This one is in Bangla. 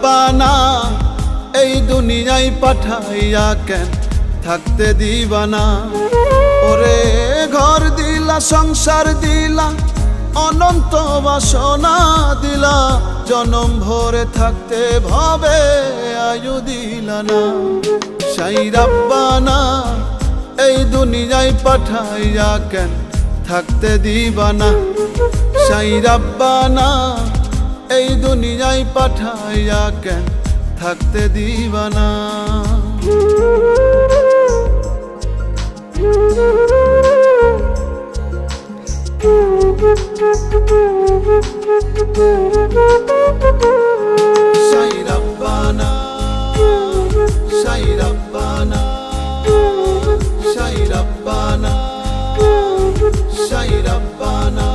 রাব্বানা এই দুনিয়ায় পাঠাইয়া কেন থাকতে দিবানা। ওরে ঘর দিলা সংসার দিলা অনন্ত বাসনা দিলা, জনম ভরে থাকতে ভবে আয়ু দিলা না। সাই রাব্বানা এই দুনিয়ায় পাঠাইয়া কেন থাকতে দিবানা। সাই রাব্বানা এই দুনিয়ায় পাঠাইয়া কেন থাকতে দিবানা। সাই রাব্বানা সাই রাব্বানা সাই রাব্বানা সাই রাব্বানা।